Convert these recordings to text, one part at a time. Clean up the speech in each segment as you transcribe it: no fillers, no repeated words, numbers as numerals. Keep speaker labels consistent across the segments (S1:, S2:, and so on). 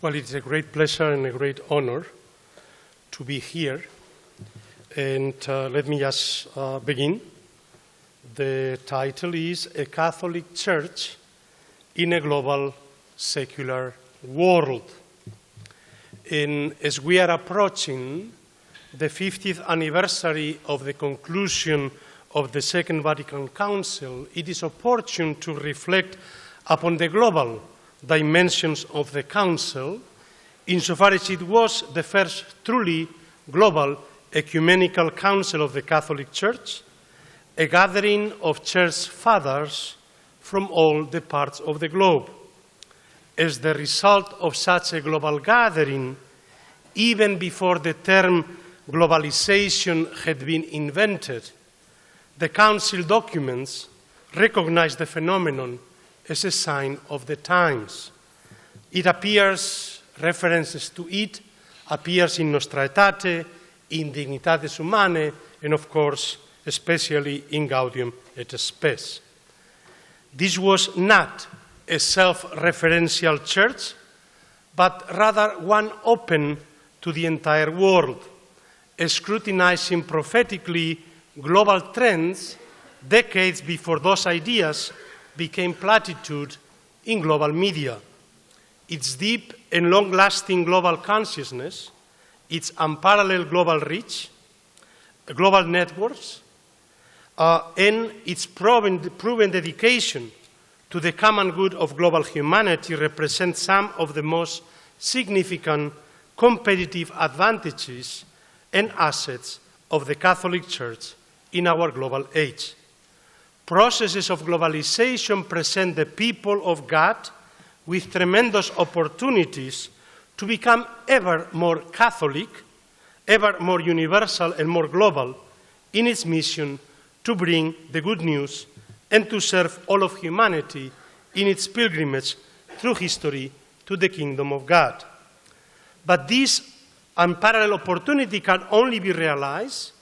S1: Well, it's a great pleasure and a great honor to be here. And let me just begin. The title is A Catholic Church in a Global Secular World. And as we are approaching the 50th anniversary of the conclusion of the Second Vatican Council, it is opportune to reflect upon the global dimensions of the Council, insofar as it was the first truly global ecumenical council of the Catholic Church, a gathering of church fathers from all the parts of the globe. As the result of such a global gathering, even before the term globalization had been invented, the Council documents recognized the phenomenon as a sign of the times. It appears, references to it appears in Nostra Aetate, in Dignitatis Humanae, and of course, especially in Gaudium et Spes. This was not a self-referential church, but rather one open to the entire world, scrutinizing prophetically global trends decades before those ideas became platitude in global media. Its deep and long-lasting global consciousness, its unparalleled global reach, global networks, and its proven dedication to the common good of global humanity represent some of the most significant competitive advantages and assets of the Catholic Church in our global age. Processes of globalization present the people of God with tremendous opportunities to become ever more Catholic, ever more universal and more global in its mission to bring the good news and to serve all of humanity in its pilgrimage through history to the kingdom of God. But this unparalleled opportunity can only be realized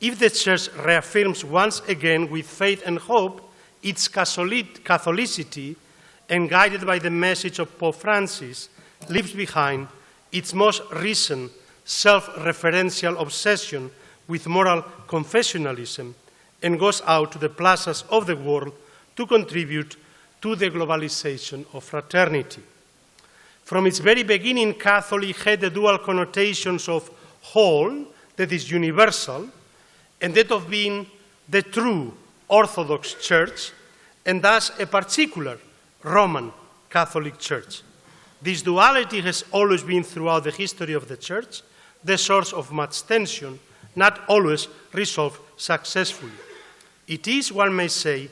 S1: if the Church reaffirms once again with faith and hope its Catholicity, and guided by the message of Pope Francis, leaves behind its most recent self-referential obsession with moral confessionalism and goes out to the plazas of the world to contribute to the globalization of fraternity. From its very beginning, Catholic had the dual connotations of whole, that is universal, and that of being the true Orthodox Church, and thus a particular Roman Catholic Church. This duality has always been throughout the history of the Church the source of much tension, not always resolved successfully. It is, one may say,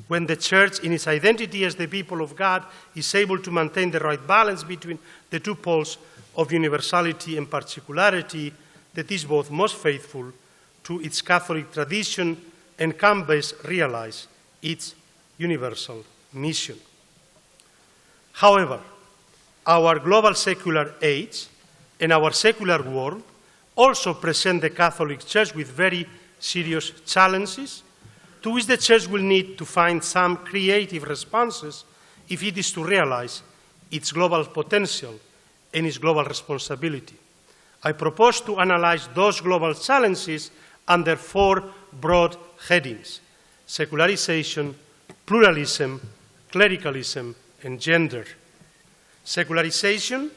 S1: when the Church, in its identity as the people of God, is able to maintain the right balance between the two poles of universality and particularity, that is both most faithful to its Catholic tradition and can best realize its universal mission. However, our global secular age and our secular world also present the Catholic Church with very serious challenges, to which the Church will need to find some creative responses if it is to realize its global potential and its global responsibility. I propose to analyze those global challenges under four broad headings: secularization, pluralism, clericalism, and gender. Secularization,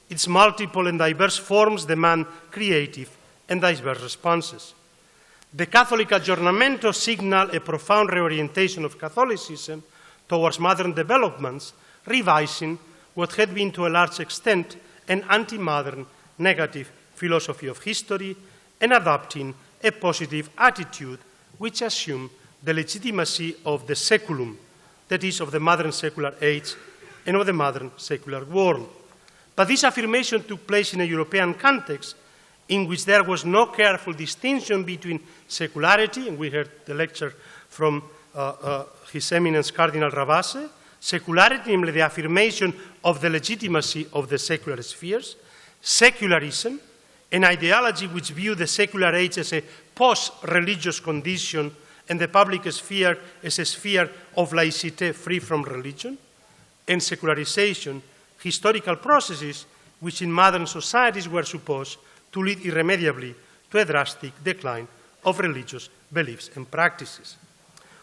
S1: its multiple and diverse forms demand creative and diverse responses. The Catholic Aggiornamento signaled a profound reorientation of Catholicism towards modern developments, revising what had been to a large extent an anti-modern negative philosophy of history and adopting a positive attitude which assumed the legitimacy of the seculum, that is, of the modern secular age and of the modern secular world. But this affirmation took place in a European context in which there was no careful distinction between secularity, and we heard the lecture from His Eminence Cardinal Ravase, secularity, namely the affirmation of the legitimacy of the secular spheres, secularism, an ideology which viewed the secular age as a post-religious condition and the public sphere as a sphere of laicite free from religion, and secularization, historical processes which in modern societies were supposed to lead irremediably to a drastic decline of religious beliefs and practices.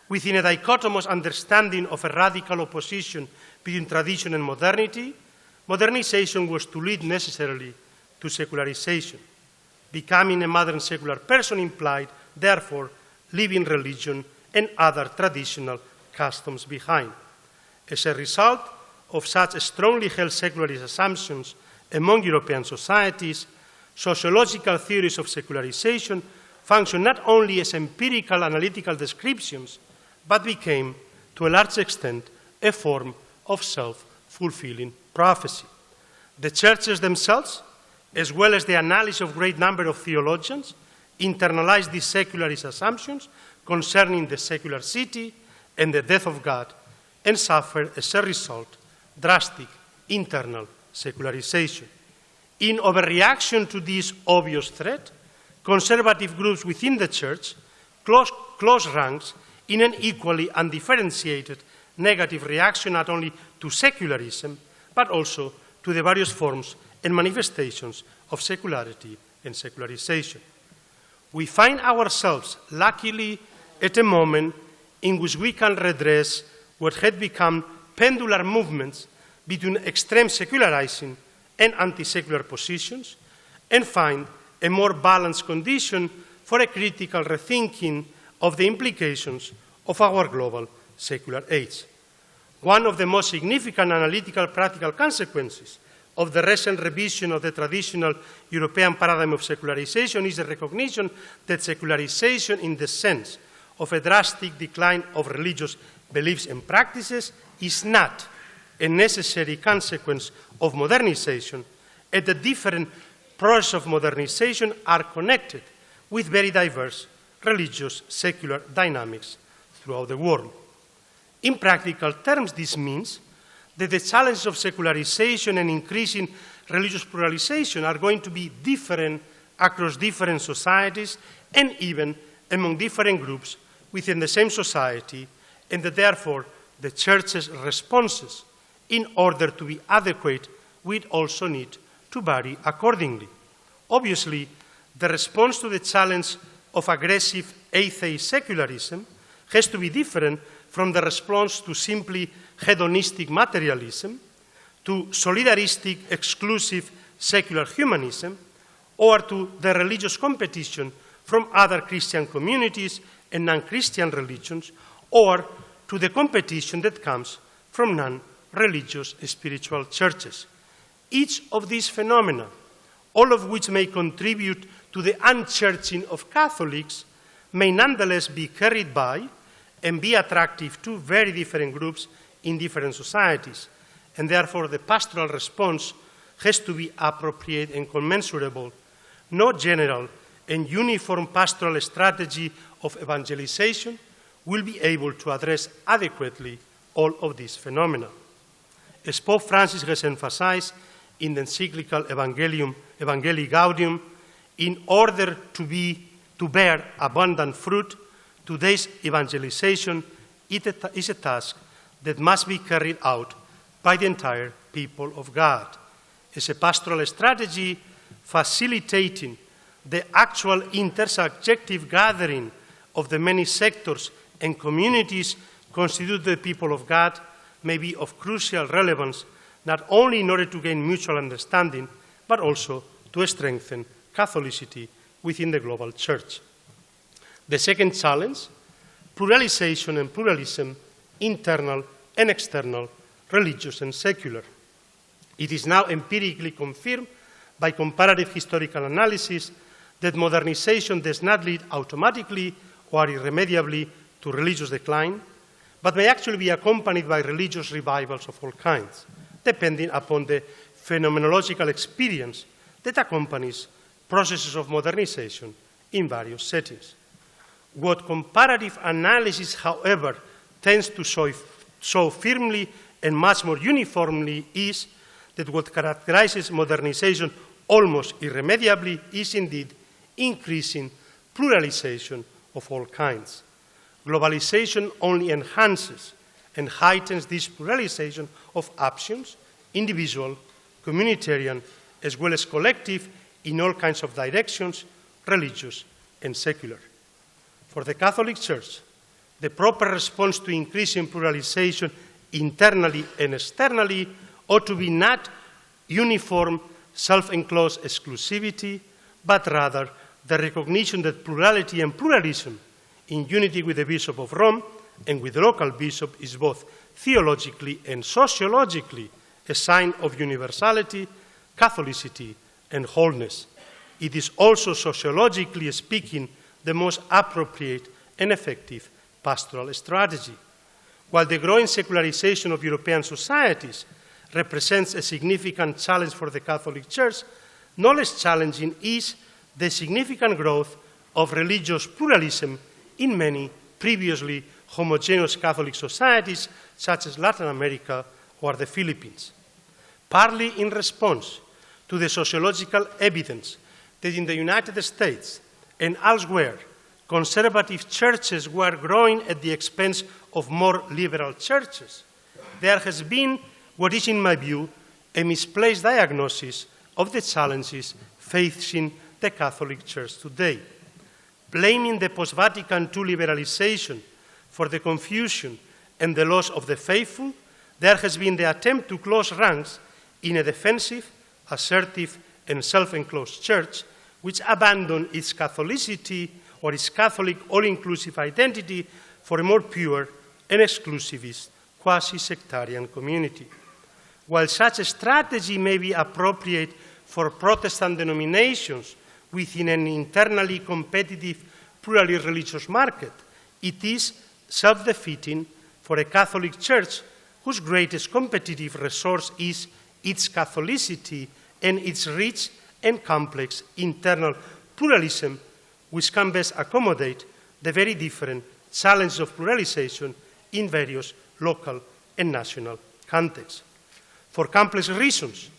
S1: Within a dichotomous understanding of a radical opposition between tradition and modernity, modernization was to lead necessarily to secularization. Becoming a modern secular person implied, therefore, leaving religion and other traditional customs behind. As a result of such strongly held secularist assumptions among European societies, sociological theories of secularization function not only as empirical analytical descriptions, but became, to a large extent, a form of self-fulfilling prophecy. The churches themselves, as well as the analysis of a great number of theologians, internalized these secularist assumptions concerning the secular city and the death of God, and suffered, as a result, drastic internal secularization. In overreaction to this obvious threat, conservative groups within the church close ranks in an equally undifferentiated negative reaction not only to secularism, but also to the various forms and manifestations of secularity and secularization. We find ourselves, luckily, at a moment in which we can redress what had become pendular movements between extreme secularizing and anti-secular positions, and find a more balanced condition for a critical rethinking of the implications of our global secular age. One of the most significant analytical practical consequences of the recent revision of the traditional European paradigm of secularization is the recognition that secularization in the sense of a drastic decline of religious beliefs and practices is not a necessary consequence of modernization, and the different processes of modernization are connected with very diverse religious secular dynamics throughout the world. In practical terms, this means that the challenges of secularization and increasing religious pluralization are going to be different across different societies and even among different groups within the same society, and that therefore the Church's responses, in order to be adequate, will also need to vary accordingly. Obviously, the response to the challenge of aggressive atheist secularism has to be different from the response to simply hedonistic materialism, to solidaristic, exclusive secular humanism, or to the religious competition from other Christian communities and non-Christian religions, or to the competition that comes from non-religious spiritual churches. Each of these phenomena, all of which may contribute to the unchurching of Catholics, may nonetheless be carried by and be attractive to very different groups in different societies, and therefore the pastoral response has to be appropriate and commensurable. No general and uniform pastoral strategy of evangelization will be able to address adequately all of these phenomena. As Pope Francis has emphasized in the encyclical Evangelii Gaudium, in order to bear abundant fruit, today's evangelization is a task that must be carried out by the entire people of God. As a pastoral strategy, facilitating the actual intersubjective gathering of the many sectors and communities constitute the people of God may be of crucial relevance, not only in order to gain mutual understanding, but also to strengthen Catholicity within the global Church. The second challenge, pluralization and pluralism, internal and external, religious and secular. It is now empirically confirmed by comparative historical analysis that modernization does not lead automatically or irremediably to religious decline, but may actually be accompanied by religious revivals of all kinds, depending upon the phenomenological experience that accompanies processes of modernization in various settings. What comparative analysis, however, tends to show firmly and much more uniformly is that what characterizes modernization almost irremediably is indeed increasing pluralization of all kinds. Globalization only enhances and heightens this pluralization of options, individual, communitarian, as well as collective, in all kinds of directions, religious and secular. For the Catholic Church, the proper response to increasing pluralization internally and externally ought to be not uniform, self-enclosed exclusivity, but rather the recognition that plurality and pluralism, in unity with the Bishop of Rome and with the local bishop, is both theologically and sociologically a sign of universality, Catholicity, and wholeness. It is also sociologically speaking the most appropriate and effective pastoral strategy. While the growing secularization of European societies represents a significant challenge for the Catholic Church, no less challenging is the significant growth of religious pluralism in many previously homogeneous Catholic societies, such as Latin America or the Philippines. Partly in response to the sociological evidence that in the United States and elsewhere, conservative churches were growing at the expense of more liberal churches, there has been what is, in my view, a misplaced diagnosis of the challenges facing the Catholic Church today. Blaming the post-Vatican II liberalization for the confusion and the loss of the faithful, there has been the attempt to close ranks in a defensive, assertive, and self-enclosed church which abandoned its Catholicity or its Catholic all-inclusive identity for a more pure and exclusivist, quasi-sectarian community. While such a strategy may be appropriate for Protestant denominations within an internally competitive, plurally religious market, it is self-defeating for a Catholic Church whose greatest competitive resource is its Catholicity and its rich and complex internal pluralism, which can best accommodate the very different challenges of pluralization in various local and national contexts. For complex reasons,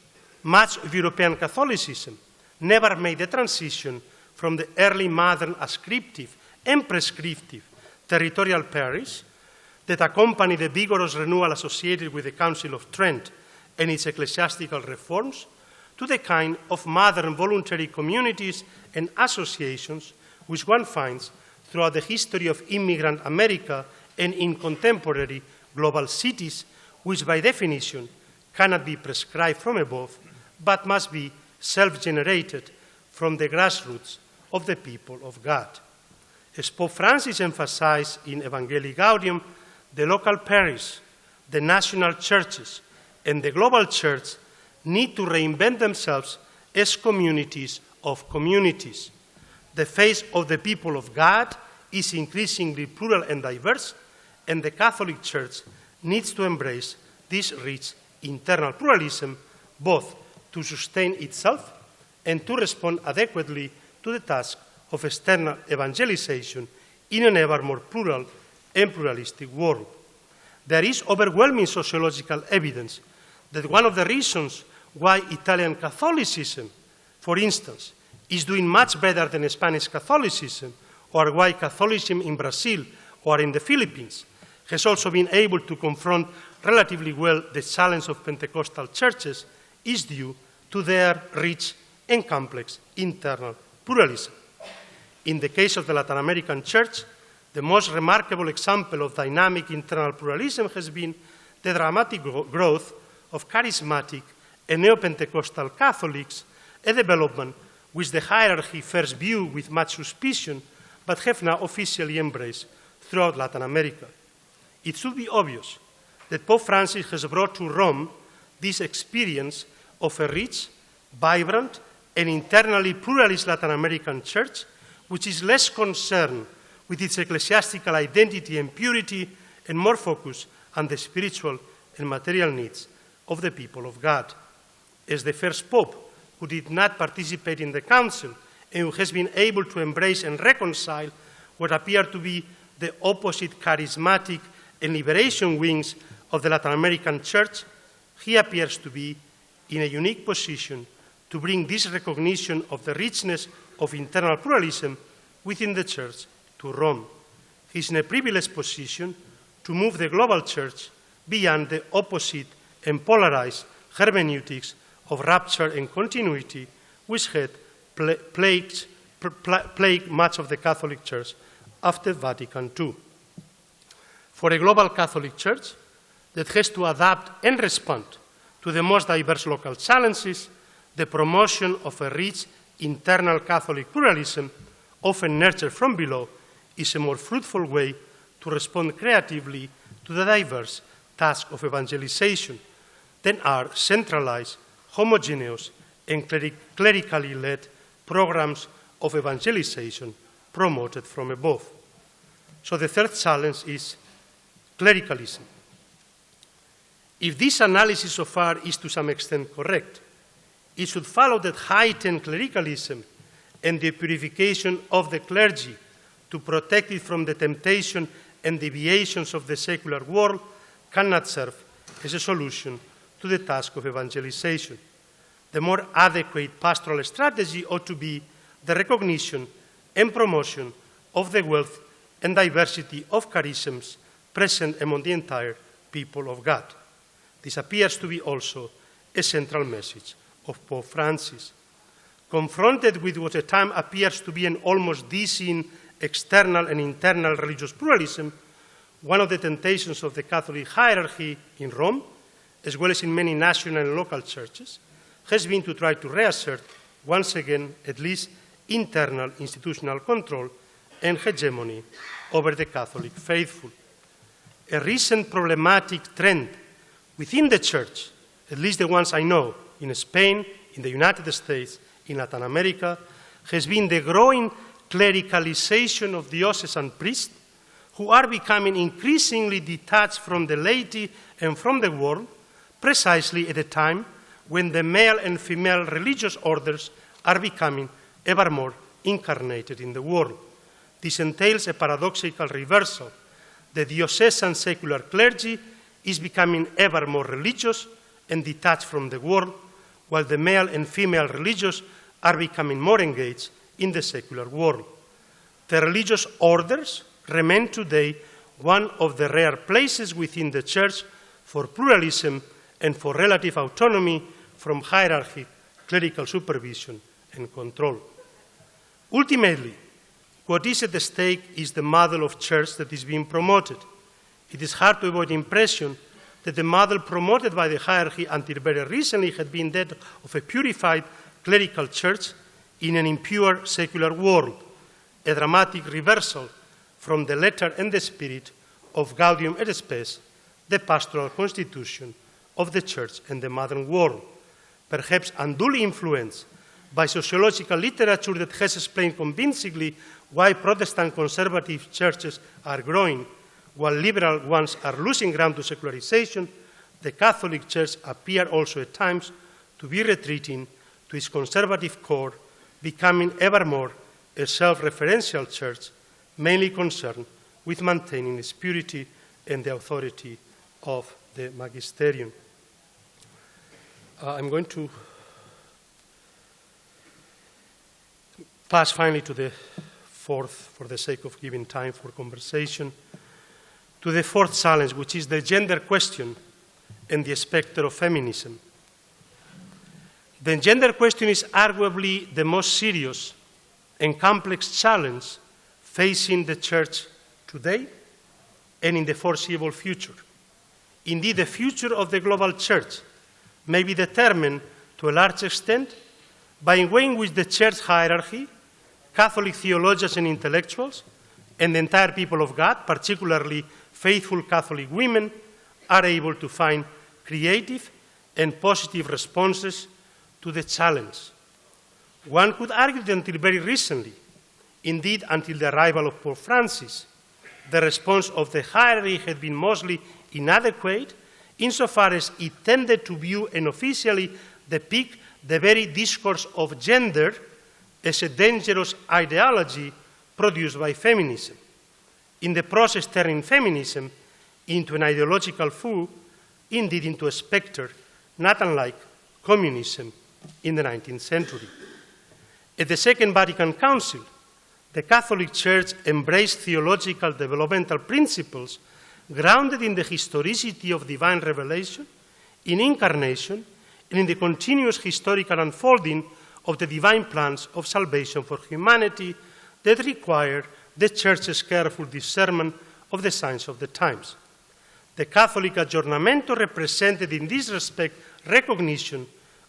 S1: much of European Catholicism never made the transition from the early modern ascriptive and prescriptive territorial parish that accompanied the vigorous renewal associated with the Council of Trent and its ecclesiastical reforms to the kind of modern voluntary communities and associations which one finds throughout the history of immigrant America and in contemporary global cities, which by definition cannot be prescribed from above, but must be self-generated from the grassroots of the people of God. As Pope Francis emphasized in Evangelii Gaudium, the local parish, the national churches, and the global church need to reinvent themselves as communities of communities. The faith of the people of God is increasingly plural and diverse, and the Catholic Church needs to embrace this rich internal pluralism, both to sustain itself and to respond adequately to the task of external evangelization in an ever more plural and pluralistic world. There is overwhelming sociological evidence that one of the reasons why Italian Catholicism, for instance, is doing much better than Spanish Catholicism, or why Catholicism in Brazil or in the Philippines has also been able to confront relatively well the challenge of Pentecostal churches, is due to their rich and complex internal pluralism. In the case of the Latin American Church, the most remarkable example of dynamic internal pluralism has been the dramatic growth of charismatic and neo-Pentecostal Catholics, a development which the hierarchy first viewed with much suspicion, but have now officially embraced throughout Latin America. It should be obvious that Pope Francis has brought to Rome this experience of a rich, vibrant, and internally pluralist Latin American church, which is less concerned with its ecclesiastical identity and purity and more focused on the spiritual and material needs of the people of God. As the first Pope who did not participate in the Council and who has been able to embrace and reconcile what appear to be the opposite charismatic and liberation wings of the Latin American Church, he appears to be in a unique position to bring this recognition of the richness of internal pluralism within the Church to Rome. He is in a privileged position to move the global Church beyond the opposite and polarized hermeneutics of rupture and continuity which had plagued much of the Catholic Church after Vatican II. For a global Catholic Church that has to adapt and respond to the most diverse local challenges, the promotion of a rich internal Catholic pluralism, often nurtured from below, is a more fruitful way to respond creatively to the diverse task of evangelization than are centralized, homogeneous, and clerically led programs of evangelization promoted from above. So the third challenge is clericalism. If this analysis so far is to some extent correct, it should follow that heightened clericalism and the purification of the clergy to protect it from the temptation and deviations of the secular world cannot serve as a solution to the task of evangelization. The more adequate pastoral strategy ought to be the recognition and promotion of the wealth and diversity of charisms present among the entire people of God. This appears to be also a central message of Pope Francis. Confronted with what at times appears to be an almost dizzying external and internal religious pluralism, one of the temptations of the Catholic hierarchy in Rome, as well as in many national and local churches, has been to try to reassert once again at least internal institutional control and hegemony over the Catholic faithful. A recent problematic trend within the Church, at least the ones I know, in Spain, in the United States, in Latin America, has been the growing clericalization of diocesan priests who are becoming increasingly detached from the laity and from the world, precisely at a time when the male and female religious orders are becoming ever more incarnated in the world. This entails a paradoxical reversal. The diocesan secular clergy is becoming ever more religious and detached from the world, while the male and female religious are becoming more engaged in the secular world. The religious orders remain today one of the rare places within the Church for pluralism and for relative autonomy from hierarchy, clerical supervision, and control. Ultimately, what is at stake is the model of church that is being promoted. It is hard to avoid the impression that the model promoted by the hierarchy until very recently had been that of a purified clerical church in an impure secular world, a dramatic reversal from the letter and the spirit of Gaudium et Spes, the pastoral constitution of the church and the modern world, perhaps unduly influenced by sociological literature that has explained convincingly why Protestant conservative churches are growing, while liberal ones are losing ground to secularization. The Catholic Church appears also at times to be retreating to its conservative core, becoming ever more a self-referential church, mainly concerned with maintaining its purity and the authority of the magisterium. I'm going to pass finally to the fourth, for the sake of giving time for conversation, to the fourth challenge, which is the gender question and the specter of feminism. The gender question is arguably the most serious and complex challenge facing the Church today and in the foreseeable future. Indeed, the future of the global Church may be determined to a large extent by the way in which the Church hierarchy, Catholic theologians and intellectuals, and the entire people of God, particularly faithful Catholic women, are able to find creative and positive responses to the challenge. One could argue that until very recently, indeed until the arrival of Pope Francis, the response of the hierarchy had been mostly inadequate insofar as it tended to view and officially depict the very discourse of gender as a dangerous ideology produced by feminism, in the process turning feminism into an ideological foe, indeed into a spectre, not unlike communism in the 19th century. At the Second Vatican Council, the Catholic Church embraced theological developmental principles grounded in the historicity of divine revelation, in incarnation, and in the continuous historical unfolding of the divine plans of salvation for humanity that require the Church's careful discernment of the signs of the times. The Catholic aggiornamento represented in this respect recognition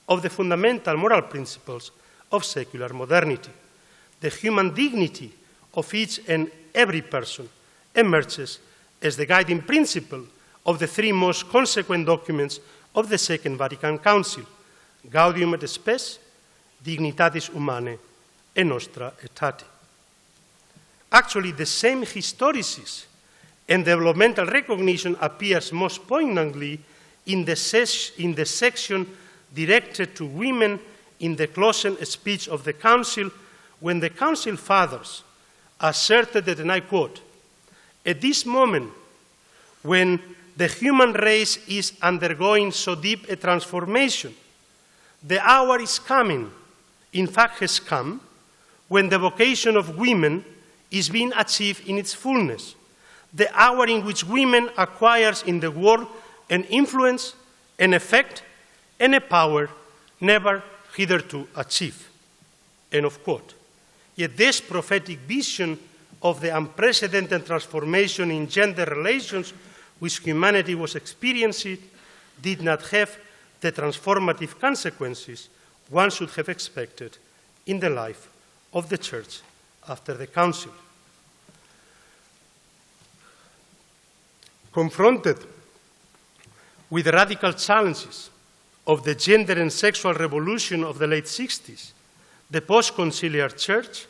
S1: of the fundamental moral principles of secular modernity. The human dignity of each and every person emerges as the guiding principle of the three most consequent documents of the Second Vatican Council, Gaudium et Spes, Dignitatis Humanae, and Nostra Aetate. Actually, the same historicism and developmental recognition appears most poignantly in the section directed to women in the closing speech of the Council, when the Council Fathers asserted that, and I quote, "At this moment, when the human race is undergoing so deep a transformation, the hour is coming, in fact has come, when the vocation of women is being achieved in its fullness, the hour in which women acquires in the world an influence, an effect, and a power never hitherto achieved." End of quote. Yet this prophetic vision of the unprecedented transformation in gender relations which humanity was experiencing did not have the transformative consequences one should have expected in the life of the Church after the Council. Confronted with the radical challenges of the gender and sexual revolution of the late 60s, the post-conciliar Church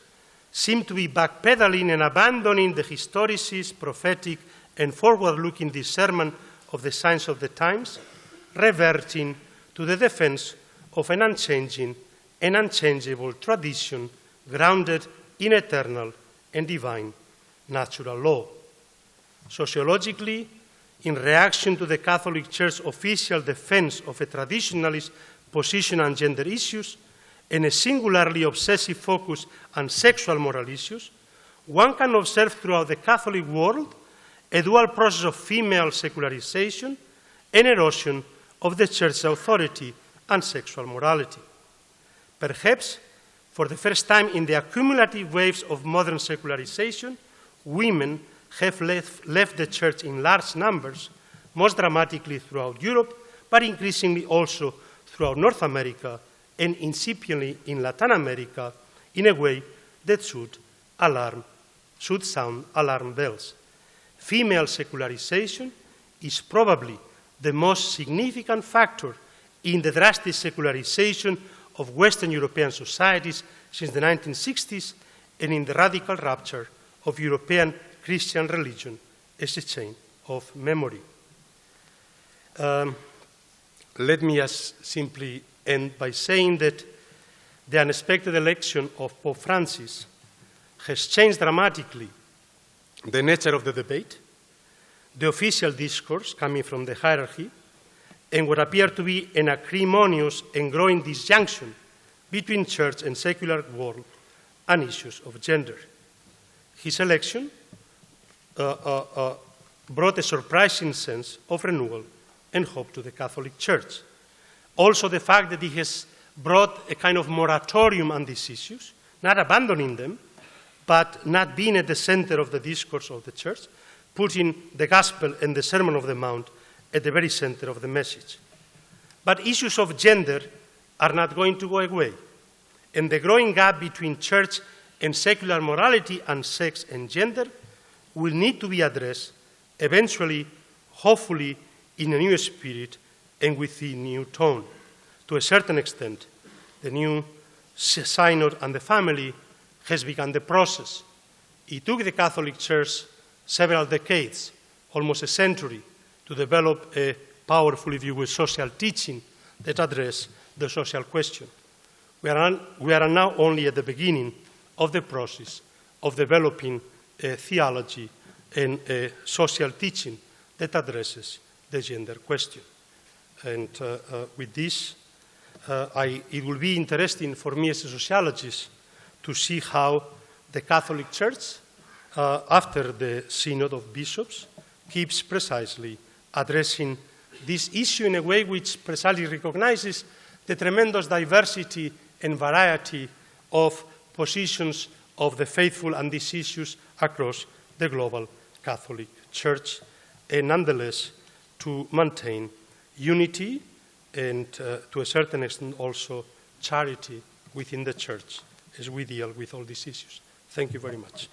S1: seemed to be backpedaling and abandoning the historicist, prophetic, and forward-looking discernment of the signs of the times, reverting to the defense of an unchanging and unchangeable tradition grounded in eternal and divine natural law. Sociologically, in reaction to the Catholic Church's official defense of a traditionalist position on gender issues and a singularly obsessive focus on sexual moral issues, one can observe throughout the Catholic world a dual process of female secularization and erosion of the Church's authority on sexual morality. Perhaps, for the first time in the accumulative waves of modern secularization, women have left the Church in large numbers, most dramatically throughout Europe, but increasingly also throughout North America and incipiently in Latin America in a way that should sound alarm bells. Female secularization is probably the most significant factor in the drastic secularization of Western European societies since the 1960s and in the radical rupture of European Christian religion as a chain of memory. Let me just simply end by saying that the unexpected election of Pope Francis has changed dramatically the nature of the debate, the official discourse coming from the hierarchy, and what appeared to be an acrimonious and growing disjunction between church and secular world on issues of gender. His election brought a surprising sense of renewal and hope to the Catholic Church. Also, the fact that he has brought a kind of moratorium on these issues, not abandoning them, but not being at the center of the discourse of the Church, putting the Gospel and the Sermon of the Mount at the very center of the message. But issues of gender are not going to go away, and the growing gap between church and secular morality and sex and gender will need to be addressed eventually, hopefully, in a new spirit and with a new tone. To a certain extent, the new Synod on the Family has begun the process. It took the Catholic Church several decades, almost a century, to develop a powerful, if you will, social teaching that address the social question. We are now only at the beginning of the process of developing a theology and a social teaching that addresses the gender question. And with this, it will be interesting for me as a sociologist to see how the Catholic Church, after the Synod of Bishops, keeps precisely addressing this issue in a way which precisely recognizes the tremendous diversity and variety of positions of the faithful on these issues across the global Catholic Church, and nonetheless to maintain unity and to a certain extent also charity within the Church as we deal with all these issues. Thank you very much.